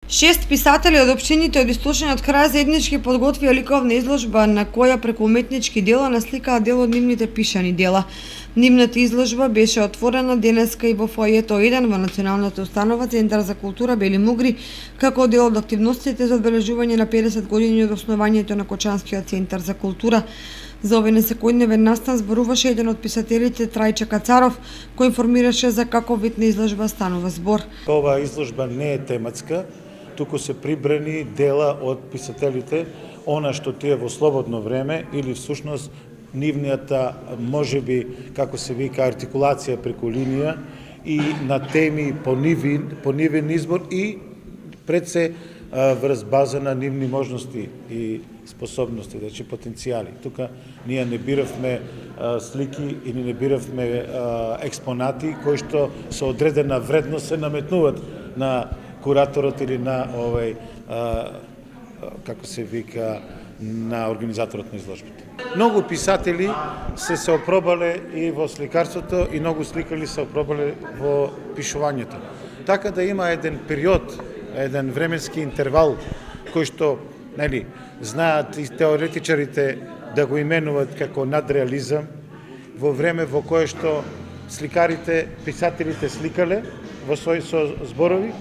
6 писатели од општините од Источниот крај заеднички подготвија ликовна изложба на која преку уметнички дела насликаа дел од нивните пишани дела. Нивната изложба беше отворена денеска и во фојето 1 во Националната установа Центар за култура Бели Мугри, како дел од активностите за одбележување на 50 години од основањето на Кочанскиот центар за култура. За овој несекојдневен настан зборуваше еден од писателите Трајче Кацаров, кој информираше за каков вид на изложба станува збор. Ова изложба не е тематска, туку се прибрани дела од писателите, она што тие во слободно време или всушност нивнијата, можеби, како се вика, артикулација преку линија и на теми по нивен избор и пред се врз база на нивни можности и способности, значи потенцијали. Тука ние не биравме слики и не биравме експонати кои што со одредена вредност се наметнуваат на кураторот или на како се вика, на организаторот на изложбата. Многу писатели се опробале и во сликарството и многу сликали се опробале во пишувањето. Така да има еден период, еден временски интервал кој што, нели, знаат и теоретичарите да го именуваат како надреализам, во време во кое што сликарите, писателите сликале во своји зборови,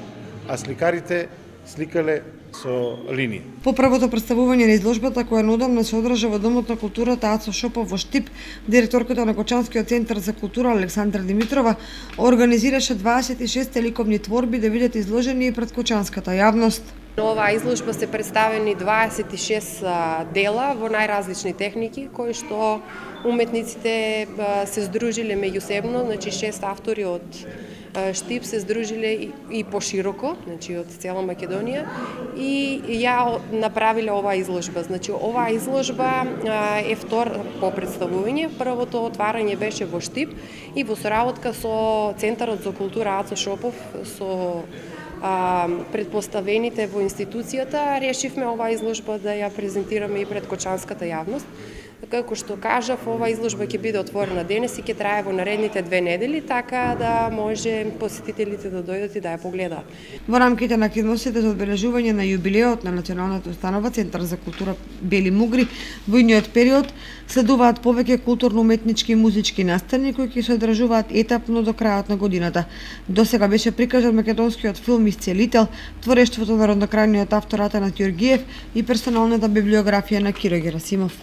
а сликарите сликале со линија. По првото представување на изложбата, која неодамна се одржа во Домот на културата Ацо Шопов во Штип, директорката на Кочанскиот центар за култура Александра Димитрова организираше 26 ликовни творби да бидат изложени и пред кочанската јавност. На оваа изложба се представени 26 дела во најразлични техники, кои што уметниците се здружиле меѓусебно, значи 6 автори од Штип се здружиле и пошироко, значи од цела Македонија, и ја направиле оваа изложба. Значи оваа изложба е втор по представување. Првото отварање беше во Штип и во соработка со Центарот за култура Ацо Шопов, со предпоставените во институцијата, решивме оваа изложба да ја презентираме и пред кочанската јавност. Како што кажав, оваа изложба ќе биде отворена денес и ќе трае во наредните 2 недели, така да може посетителите да дојдат и да ја погледаат. Во рамките на активностите за одбележување на јубилеот на Националната установа Центар за култура Бели Мугри во идниот период следуваат повеќе културно-уметнички и музички настани кои ќе се одржуваат етапно до крајот на годината. Досега беше прикажан македонскиот филм Исцелител, творештвото на роднокрајниот автор Атанас Ѓорѓиев и персоналната библиографија на Киро Герасимов.